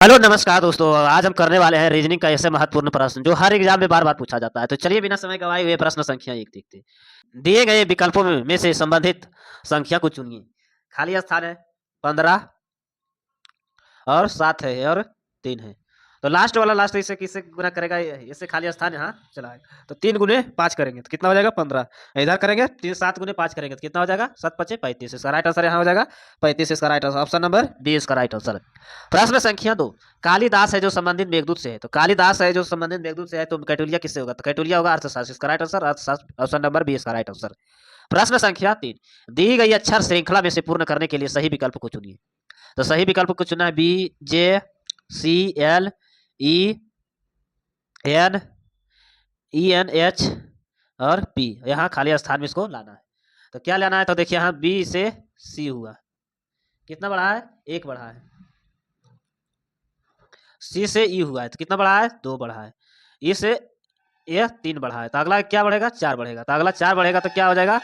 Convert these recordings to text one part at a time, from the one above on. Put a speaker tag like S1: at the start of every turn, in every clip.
S1: Hello नमस्कार दोस्तों। आज हम करने वाले हैं रीजनिंग का ऐसे महत्वपूर्ण प्रश्न जो हर एग्जाम में बार बार पूछा जाता है। तो चलिए बिना समय गवाए हुए प्रश्न संख्या एक देखते हैं। दिए गए विकल्पों में से संबंधित संख्या को चुनिए। खाली स्थान है 15 और 7 है और 3 है। तो लास्ट वाला लास्ट इसे किससे गुना करेगा? इससे खाली स्थान यहाँ चला है तो 3 गुने 5 करेंगे तो कितना हो जाएगा 15। इधर करेंगे 3 7 गुने 5 करेंगे तो कितना हो जाएगा 7 पचे 35। इसका राइट आंसर यहाँ हो जाएगा 35। इसका right answer option number B इसका राइट आंसर। प्रश्न संख्या 2। कालिदास है जो संबंधित मेघदूत से है। तो कालिदास है जो संबंधित मेघदूत से है तो कैटोलिया किससे होगा? तो कैटोलिया होगा अर्थशास्त्र। इसका राइट आंसर अर्थशास्त्र ऑप्शन नंबर बी इसका राइट आंसर। प्रश्न संख्या 3। दी गई अक्षर श्रृंखला में से पूर्ण करने के लिए सही विकल्प को चुनिए। तो सही विकल्प को चुनना है B J C L E N E N H और पी। यहाँ खाली स्थान में इसको लाना है। तो क्या लाना है? तो देखिए यहाँ बी से सी हुआ, कितना बढ़ा है? 1 बढ़ा है। सी से ई हुआ है तो कितना बढ़ा है? 2 बढ़ा है। ई से ए 3 बढ़ा है तो अगला क्या बढ़ेगा? 4 बढ़ेगा। तो अगला 4 बढ़ेगा तो क्या हो जाएगा?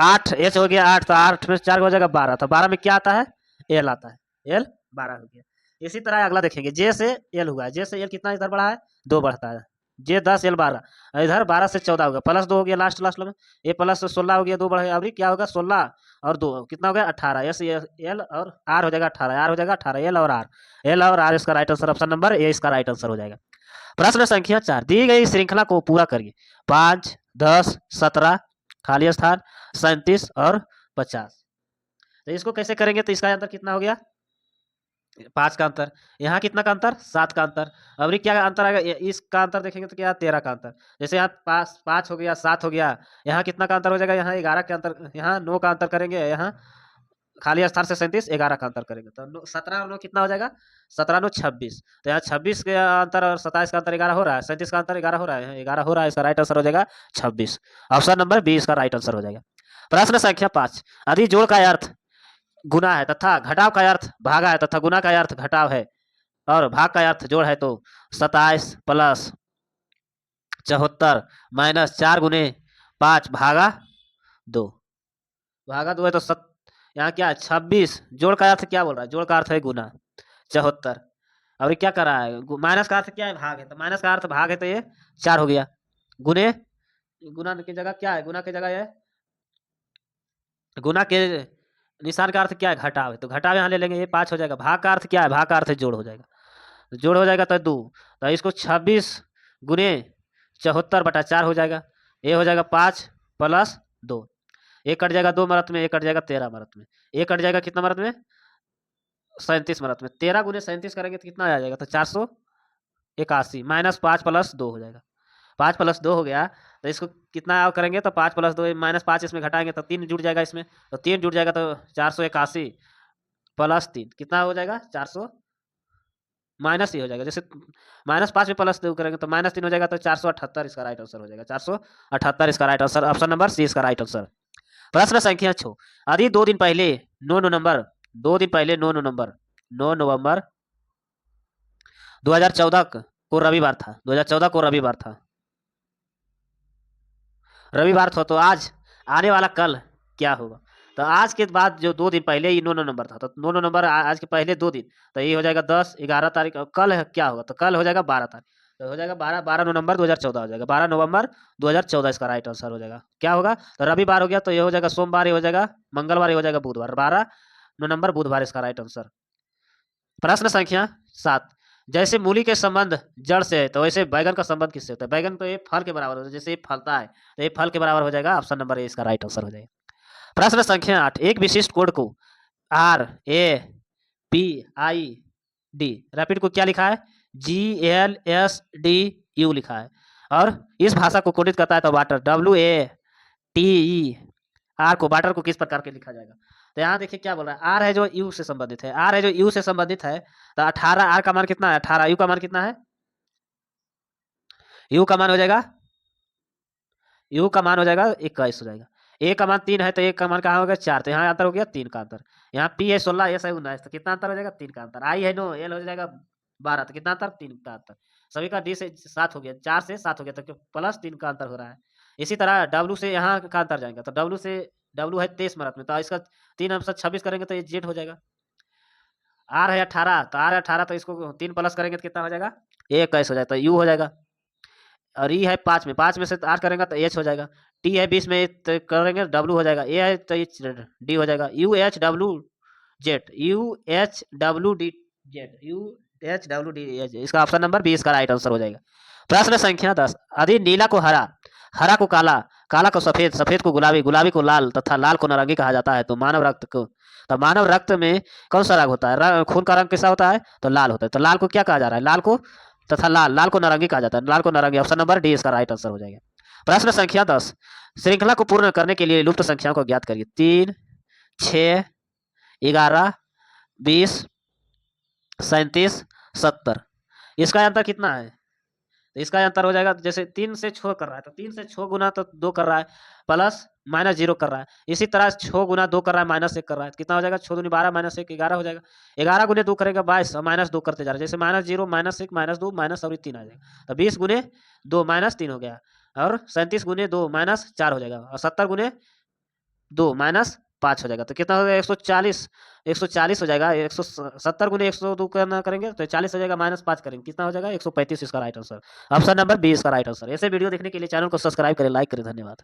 S1: 8 एच हो गया 8 तो 8 में 4 हो जाएगा 12। तो 12 में क्या आता है? एल आता है। एल 12 हो गया। इसी तरह अगला देखेंगे जे से एल हुआ है। जे से एल कितना इधर बढ़ा है? 2 बढ़ता है। जे 10 एल 12 इधर 12 से 14 होगा प्लस 2 हो गया लास्ट लास्ट में। ए प्लस 16 हो गया 2 बढ़ेगा। अभी क्या होगा? 16 और 2 कितना हो गया? 18। एस एल और आर हो जाएगा 18। आर हो जाएगा 18 एल और आर। एल और आर इसका right answer option number A इसका राइट आंसर हो जाएगा। प्रश्न संख्या 4। दी गई श्रृंखला को पूरा करिए। 5 10 17 खाली स्थान 37 और 50। तो इसको कैसे करेंगे? तो इसका अंतर कितना हो गया? 5 का अंतर। यहाँ कितना का अंतर? 7 का अंतर। अभी क्या अंतर आएगा? इसका अंतर देखेंगे तो क्या? 13 का अंतर। जैसे यहाँ 5 हो गया 7 हो गया। यहाँ कितना का अंतर हो जाएगा? यहाँ 11 का अंतर। यहाँ 9 का अंतर करेंगे। यहाँ खाली स्थान से 37 11 का अंतर करेंगे तो 17 और 9 कितना हो जाएगा? 17 9 26। तो यहाँ 26 के अंतर और 27 का अंतर 11 हो रहा है। 37 का अंतर 11 हो रहा है। 11 हो रहा है। इसका राइट आंसर हो जाएगा 26। ऑप्शन नंबर बी इसका राइट आंसर हो जाएगा। प्रश्न संख्या 5। अधि जोड़ का अर्थ गुना है तथा घटाव का अर्थ भागा है तथा गुना का अर्थ घटाव है और भाग का अर्थ जोड़ है तो 27 प्लस 74 माइनस 4 गुने 5 भागा 2। भागा 2 है तो यहाँ क्या है? 26। जोड़ का अर्थ क्या बोल रहा है? जोड़ का अर्थ है गुना 74। और क्या कर रहा है? माइनस का अर्थ क्या है? भाग है। तो माइनस का अर्थ भाग है तो ये 4 हो गया। गुने गुना की जगह क्या है? गुना की जगह है गुना के निशान का अर्थ क्या है? घटाव है। तो घटाव यहाँ ले लेंगे ये 5 हो जाएगा। भाग का अर्थ क्या है? भाग का अर्थ है जोड़ हो जाएगा। तो जोड़ हो जाएगा तो 2। तो इसको 26 गुने 74/4 हो जाएगा। ये हो जाएगा 5 प्लस 2। एक कट जाएगा 2 मरत में। एक कट जाएगा 13 मरत में। एक कट जाएगा कितना मरत में? 37 मरत में। 13 गुने 37 करेंगे तो कितना आ जाएगा? तो 481 माइनस 5 प्लस 2 हो जाएगा। 5 प्लस 2 हो गया। तो इसको कितना और करेंगे तो 5 प्लस 2 माइनस 5 इसमें घटाएंगे तो 3 जुड़ जाएगा इसमें। तो 3 जुड़ जाएगा तो 481 प्लस 3 कितना हो जाएगा? 400 माइनस ये हो जाएगा। जैसे माइनस 5 में प्लस 2 करेंगे तो माइनस 3 हो जाएगा तो 478 इसका राइट आंसर हो जाएगा। 478 इसका right answer option number C इसका राइट आंसर। प्रश्न संख्या 6। यदि 2 दिन पहले 9 नवंबर 2 दिन पहले 9 नवंबर 2014 को रविवार था। 2014 को रविवार था। रविवार था तो आज आने वाला कल क्या होगा? तो आज के बाद जो 2 दिन पहले ही 9 नवंबर था तो 9 नवंबर आज के पहले 2 दिन तो ये हो जाएगा 10 11 तारीख। और कल क्या होगा? तो कल हो जाएगा 12 तारीख। तो हो जाएगा 12 नवंबर 2014 हो जाएगा। 12 नवंबर 2014 इसका राइट आंसर हो जाएगा। क्या होगा? तो रविवार हो गया तो ये हो जाएगा सोमवार, ये हो जाएगा मंगलवार, ये हो जाएगा बुधवार। 12 नवंबर बुधवार इसका राइट आंसर। प्रश्न संख्या 7। जैसे मूली के संबंध जड़ से है तो वैसे बैगन का संबंध किससे होता है? बैगन तो ये फल के बराबर होता है। जैसे ये फलता है तो ये फल के बराबर हो जाएगा। ऑप्शन नंबर ए इसका राइट आंसर हो जाएगा। प्रश्न संख्या 8। एक विशिष्ट कोड को RAPID रैपिड को क्या लिखा है? GLSDU लिखा है। और इस भाषा को कोडित करता है तो वाटर WATER को वाटर को किस प्रकार के लिखा जाएगा? तो यहाँ देखिए क्या बोल रहा है? आर है जो यू से संबंधित है। आर है जो यू से संबंधित है तो 18 आर का मान कितना है? 18 यू का मान कितना है? यू का मान हो जाएगा 21 हो जाएगा। ए का मान 3 है तो ए का मान कहाँ हो गया? 4। तो यहाँ अंतर हो गया 3 का अंतर। यहाँ पी है 16 एस है 19 तो कितना अंतर हो जाएगा? 3 का अंतर। आई है 9 एल हो जाएगा 12 तो कितना अंतर? 3 का अंतर। सभी का डी से 7 हो गया। 4 से 7 हो गया तो प्लस 3 का अंतर हो रहा है। इसी तरह डब्ल्यू से यहाँ का अंतर जाएगा तो डब्ल्यू है 23 मिनट में तो इसका 3 अंश 26 करेंगे तो ये जेड हो जाएगा। आर है 18, तो आर है 18, तो इसको 3 प्लस करेंगे तो कितना हो जाएगा 21 हो जाएगा, तो यू हो जाएगा। और ई है 5 में से 8 करेंगे तो एच हो जाएगा। टी है 20 में तो करेंगे डब्लू हो जाएगा। ए है तो डी हो जाएगा। यू एच डब्लू जेड, इसका ऑप्शन नंबर 20 का राइट आंसर हो जाएगा। प्रश्न संख्या 10, यदि नीला को हरा, हरा को काला, काला को सफेद, सफेद को गुलाबी, गुलाबी को लाल तथा लाल को नारंगी कहा जाता है, तो मानव रक्त में कौन सा रंग होता है? खून का रंग कैसा होता है? तो लाल होता है। तो लाल को क्या कहा जा रहा है? लाल को तथा लाल को नारंगी कहा जाता है। लाल को नारंगी, ऑप्शन नंबर डी इसका राइट आंसर हो जाएगा। प्रश्न संख्या 10, श्रृंखला को पूर्ण करने के लिए लुप्त संख्याओं को ज्ञात करिए। 3, 6, 11, 20, 37, 70। इसका अंतर कितना है? तो इसका अंतर हो जाएगा, जैसे 3 से 6 कर रहा है तो 3 से 6 गुना तो 2 कर रहा है, प्लस माइनस 0 कर रहा है। इसी तरह 6 गुना 2 कर रहा है, माइनस 1 कर रहा है, कितना हो जाएगा? 6 दूनी 12, माइनस 1 11 हो जाएगा। 11 गुने 2 करेगा 22, और माइनस 2 करते जा रहा है, जैसे माइनस 0, माइनस 1, माइनस 2, माइनस और 3 आ जाएगा। तो 20 गुने 2 माइनस 3 हो गया, और 37 गुने 2 माइनस 4 हो जाएगा, और 70 गुने 2 माइनस 5 हो जाएगा। तो कितना हो जाएगा? 140 हो जाएगा। 170 गुने 102 करना करेंगे तो 40 हो जाएगा, माइनस 5 करेंगे, कितना हो जाएगा? 135 इसका राइट आंसर। ऑप्शन नंबर 20 का राइट आंसर। ऐसे वीडियो देखने के लिए चैनल को सब्सक्राइब करें, लाइक करें। धन्यवाद।